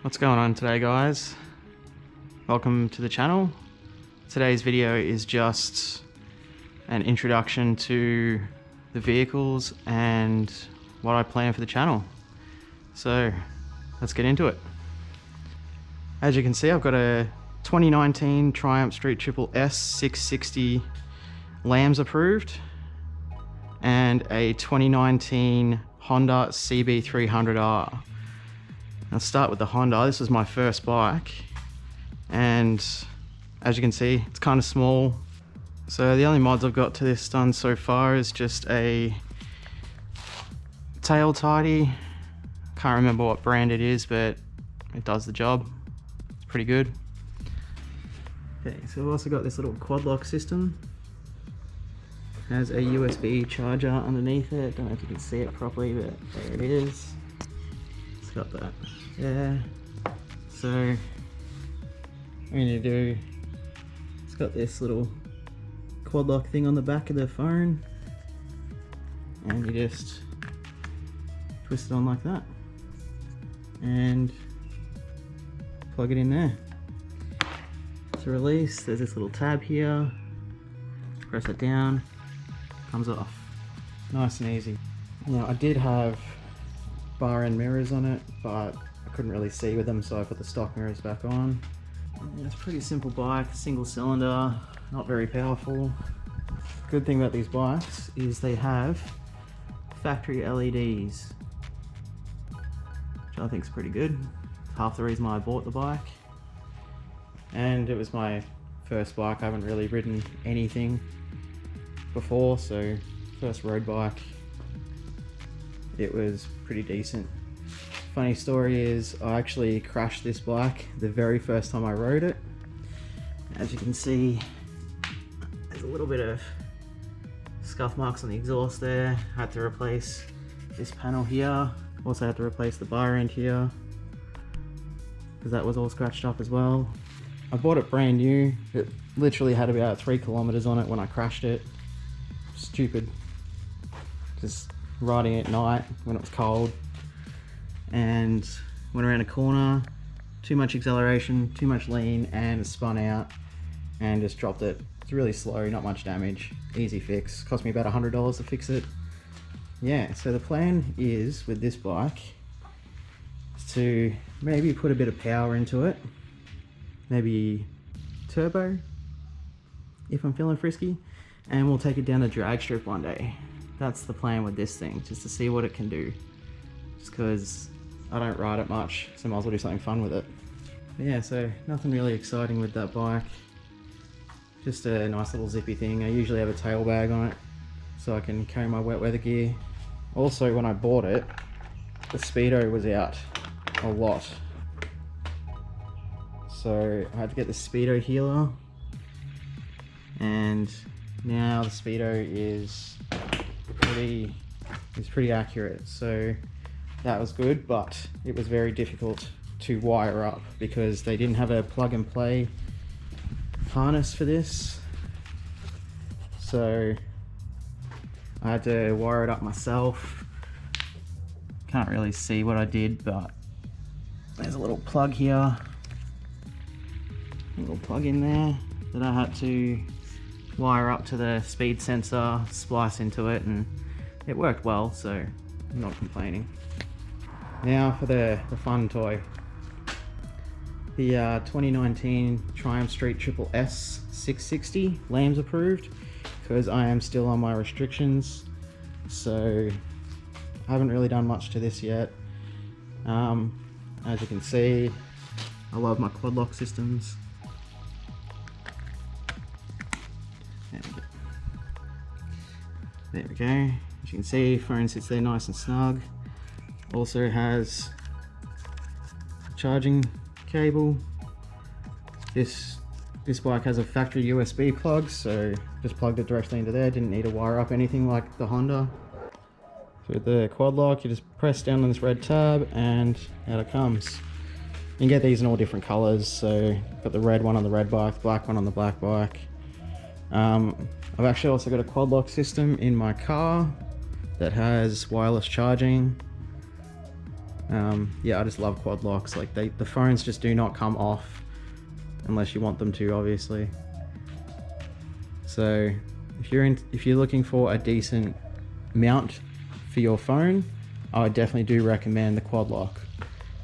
What's going on today, guys? Welcome to the channel. Today's video is just an introduction to the vehicles and what I plan for the channel. So let's get into it. As you can see, I've got a 2019 Triumph Street Triple S 660 Lambs approved and a 2019 Honda CB300R. I'll start with the Honda. This was my first bike, and as you can see, it's kind of small. So the only mods I've got to this done so far is just a tail tidy. Can't remember what brand it is, but it does the job. It's pretty good. Okay, so I've also got this little quad lock system. It has a USB charger underneath it. Don't know if you can see it properly, but there it is. It's got that there. So what I'm going to do, it's got this little quad lock thing on the back of the phone, and you just twist it on like that and plug it in there. To release, there's this little tab here. Press it down, comes off. Nice and easy. Now I did have bar end mirrors on it, but I couldn't really see with them, so I put the stock mirrors back on. And it's a pretty simple bike, single cylinder, not very powerful. Good thing about these bikes is they have factory LEDs, which I think is pretty good. Half the reason why I bought the bike. And it was my first bike. I haven't really ridden anything before, so first road bike. It was pretty decent. Funny story is I actually crashed this bike the very first time I rode it. As you can see, there's a little bit of scuff marks on the exhaust there. Had to replace this panel here. Also had to replace the bar end here because that was all scratched up as well. I bought it brand new. It literally had about 3 kilometers on it when I crashed it. Stupid. Just riding it at night when it was cold, and went around a corner, too much acceleration, too much lean, and it spun out and just dropped it. It's really slow, not much damage, easy fix. Cost me about $100 to fix it. Yeah, so the plan is with this bike is to maybe put a bit of power into it, maybe turbo if I'm feeling frisky, and we'll take it down the drag strip one day. That's the plan with this thing, just to see what it can do. Just because I don't ride it much, so might as well do something fun with it. But yeah, so nothing really exciting with that bike. Just a nice little zippy thing. I usually have a tail bag on it, so I can carry my wet weather gear. Also, when I bought it, the speedo was out a lot. So I had to get the speedo healer, and now the speedo is pretty accurate, so that was good, but it was very difficult to wire up because they didn't have a plug and play harness for this, so I had to wire it up myself. Can't really see what I did, but there's a little plug here, a little plug in there that I had to wire up to the speed sensor, splice into it, and it worked well, so I'm not complaining. Now for the fun toy. The 2019 Triumph Street Triple S 660 Lambs approved, because I am still on my restrictions, so I haven't really done much to this yet. As you can see, I love my quad lock systems. There we go. As you can see, phone sits there nice and snug. Also has charging cable. This bike has a factory USB plug, so just plugged it directly into there. Didn't need to wire up anything like the Honda. So with the quad lock, you just press down on this red tab and out it comes. You can get these in all different colors. So got the red one on the red bike, the black one on the black bike. I've actually also got a quad lock system in my car that has wireless charging. Yeah, I just love quad locks. Like the phones just do not come off unless you want them to, obviously. So if you're looking for a decent mount for your phone, I would definitely do recommend the quad lock.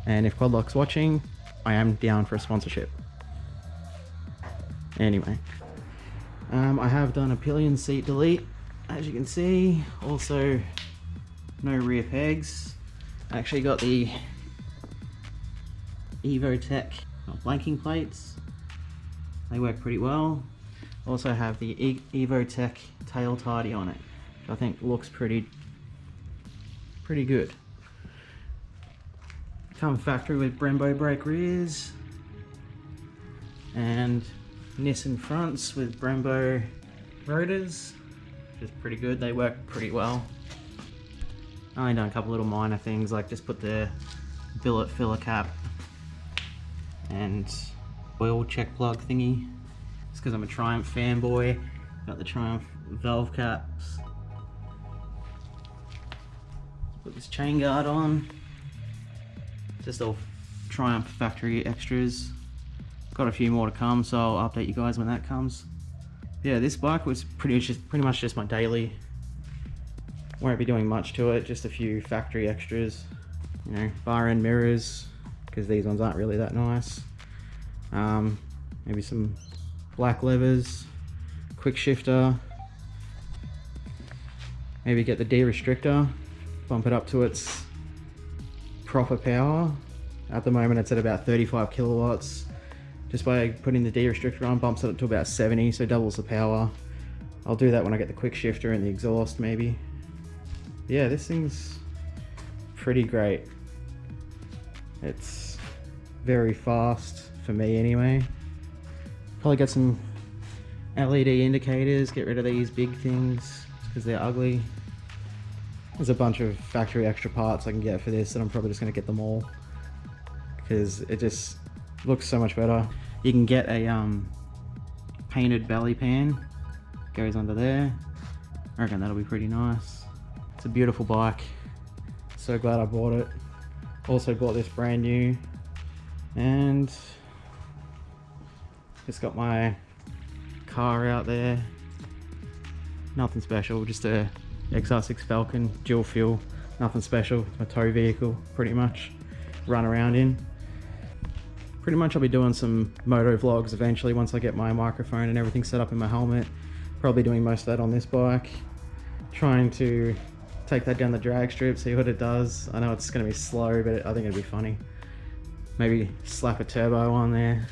And if quad lock's watching, I am down for a sponsorship. Anyway, I have done a pillion seat delete, as you can see. Also, no rear pegs. I actually got the Evotech blanking plates. They work pretty well. Also have the Evotech tail tidy on it, which I think looks pretty good. Come factory with Brembo brake rears and Nissan fronts with Brembo rotors, which is pretty good. They work pretty well. I only done a couple little minor things, like just put the billet filler cap and oil check plug thingy. Just because I'm a Triumph fanboy, got the Triumph valve caps. Put this chain guard on. Just all Triumph factory extras. Got a few more to come, so I'll update you guys when that comes. Yeah, this bike was pretty much just my daily. Won't be doing much to it, just a few factory extras. You know, bar end mirrors, because these ones aren't really that nice. Maybe some black levers, quick shifter. Maybe get the de-restrictor, bump it up to its proper power. At the moment it's at about 35 kilowatts. Just by putting the de-restrictor on, bumps it up to about 70, so doubles the power. I'll do that when I get the quick shifter and the exhaust maybe. Yeah, this thing's pretty great. It's very fast for me anyway. Probably get some LED indicators, get rid of these big things because they're ugly. There's a bunch of factory extra parts I can get for this, and I'm probably just going to get them all because it just looks so much better. You can get a painted belly pan, goes under there. I reckon that'll be pretty nice. It's a beautiful bike. So glad I bought it. Also bought this brand new, and just got my car out there. Nothing special, just a XR6 Falcon dual fuel. Nothing special. It's my tow vehicle, pretty much. Run around in. Pretty much I'll be doing some moto vlogs eventually once I get my microphone and everything set up in my helmet. Probably doing most of that on this bike. Trying to take that down the drag strip, see what it does. I know it's going to be slow, but I think it'll be funny. Maybe slap a turbo on there.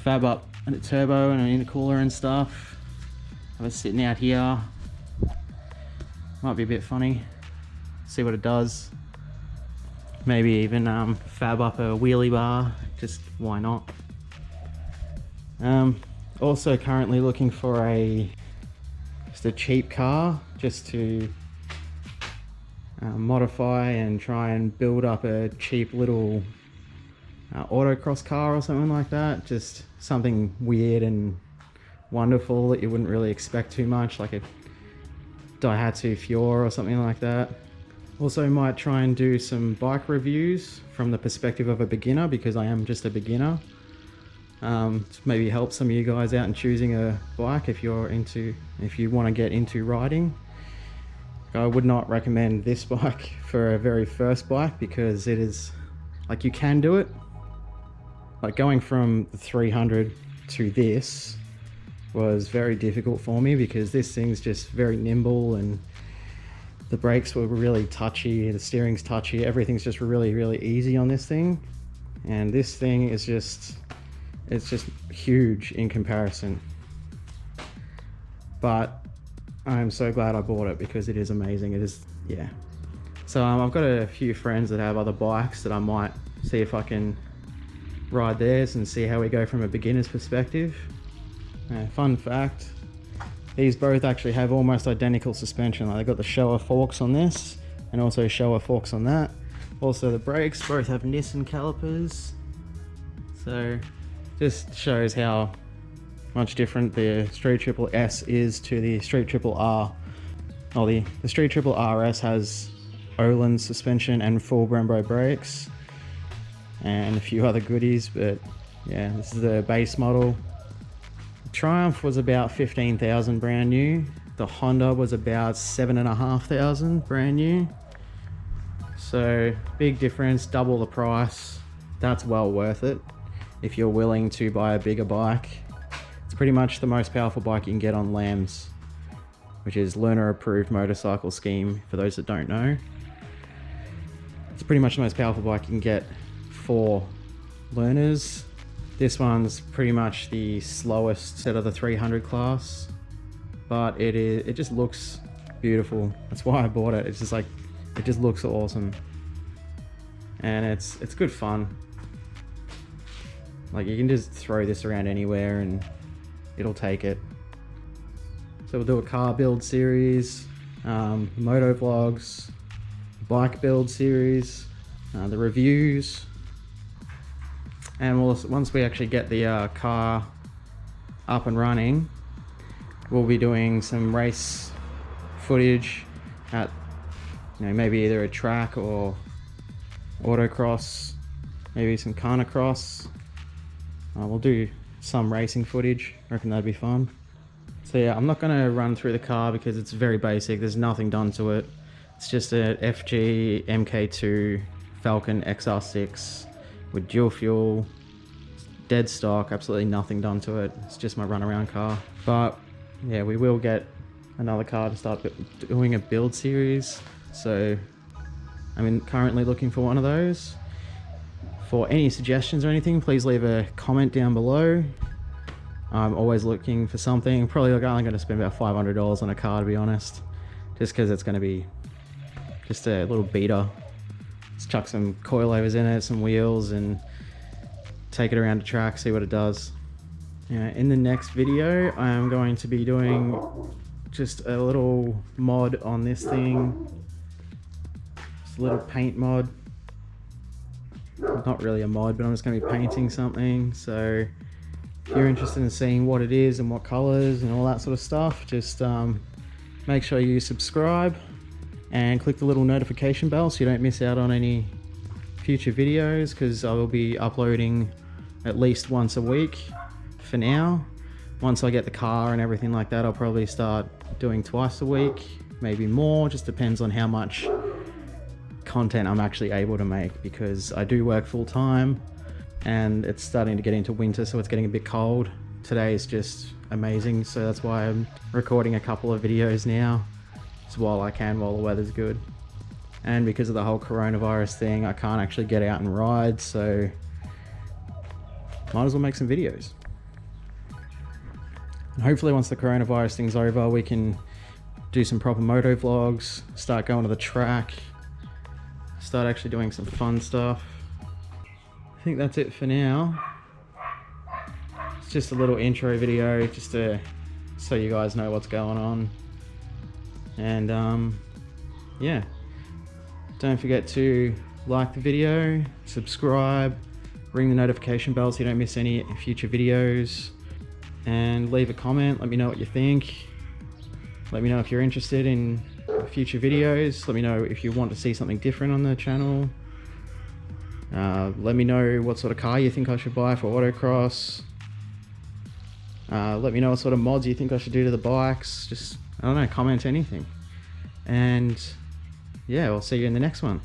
Fab up a turbo and an intercooler and stuff. I was sitting out here. Might be a bit funny. See what it does. Maybe even fab up a wheelie bar, just why not. Also currently looking for just a cheap car, just to modify and try and build up a cheap little autocross car or something like that. Just something weird and wonderful that you wouldn't really expect too much, like a Daihatsu Fiora or something like that. Also might try and do some bike reviews from the perspective of a beginner, because I am just a beginner. To maybe help some of you guys out in choosing a bike if you want to get into riding. I would not recommend this bike for a very first bike, because it is, like, you can do it. Like going from the 300 to this was very difficult for me, because this thing's just very nimble and the brakes were really touchy, the steering's touchy, everything's just really easy on this thing. And this thing is just, it's just huge in comparison. But I'm so glad I bought it, because it is amazing. It is, yeah. So I've got a few friends that have other bikes that I might see if I can ride theirs and see how we go from a beginner's perspective. Fun fact, these both actually have almost identical suspension. Like, they've got the Showa forks on this and also Showa forks on that. Also the brakes both have Nissan calipers. So just shows how much different the Street Triple S is to the Street Triple R. Oh, the Street Triple RS has Öhlins suspension and full Brembo brakes, and a few other goodies. But yeah, this is the base model. The Triumph was about 15,000 brand new. The Honda was about 7,500 brand new. So big difference, double the price. That's well worth it if you're willing to buy a bigger bike. It's pretty much the most powerful bike you can get on LAMS, which is learner approved motorcycle scheme, for those that don't know. It's pretty much the most powerful bike you can get for learners. This one's pretty much the slowest out of the 300 class, but it just looks beautiful. That's why I bought it. It's just like, it just looks awesome, and it's good fun. Like, you can just throw this around anywhere and it'll take it. So we'll do a car build series, moto vlogs, bike build series, the reviews, and once we actually get the car up and running, we'll be doing some race footage at, you know, maybe either a track or autocross, maybe some carnicross. We'll do some racing footage. I reckon that'd be fun. So yeah, I'm not gonna run through the car because it's very basic. There's nothing done to it. It's just a FG MK2 Falcon XR6 with dual fuel. It's dead stock, absolutely nothing done to it. It's just my run around car. But yeah, we will get another car to start doing a build series. So I'm currently looking for one of those. For any suggestions or anything, please leave a comment down below. I'm always looking for something. Probably only going to spend about $500 on a car, to be honest, just because it's going to be just a little beater. Let's chuck some coilovers in it, some wheels, and take it around the track, see what it does. Yeah, in the next video, I am going to be doing just a little mod on this thing. Just a little paint mod. Not really a mod, but I'm just going to be painting something. So if you're interested in seeing what it is and what colors and all that sort of stuff, just make sure you subscribe and click the little notification bell so you don't miss out on any future videos, because I will be uploading at least once a week for now. Once I get the car and everything like that, I'll probably start doing twice a week, maybe more. Just depends on how much content I'm actually able to make, because I do work full time and it's starting to get into winter, so it's getting a bit cold. Today is just amazing, so that's why I'm recording a couple of videos now, just while I can, while the weather's good. And because of the whole coronavirus thing, I can't actually get out and ride, so might as well make some videos. And hopefully once the coronavirus thing's over, we can do some proper moto vlogs, start going to the track, start actually doing some fun stuff. I think that's it for now. It's just a little intro video, just to so you guys know what's going on. And yeah, don't forget to like the video, subscribe, ring the notification bell so you don't miss any future videos, and leave a comment. Let me know what you think. Let me know if you're interested in future videos. Let me know if you want to see something different on the channel. Let me know what sort of car you think I should buy for autocross. Let me know what sort of mods you think I should do to the bikes. Just, I don't know, comment anything. And yeah, I'll see you in the next one.